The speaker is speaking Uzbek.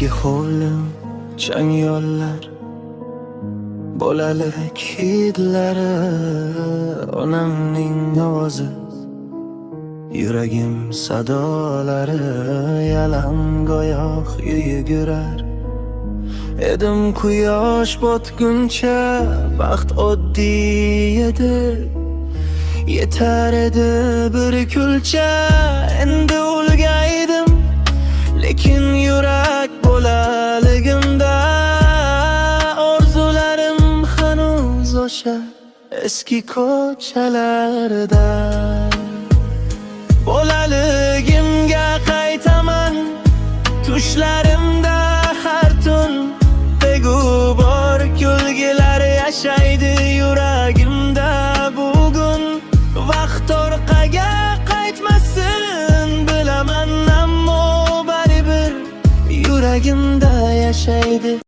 eski hovlim, chang yo'llar, bolalik hidlari, onamning ovozi, yuragim sadolari, yalangoyoq yugurar edim quyosh botguncha. Baxt oddiy edi, yetar edi bir kulcha. Endi o'lgaydim, lekin yurak bolaligimda orzularim hanuz o'sha eski ko'chalarda. Bolaligimga qaytaman, tushlar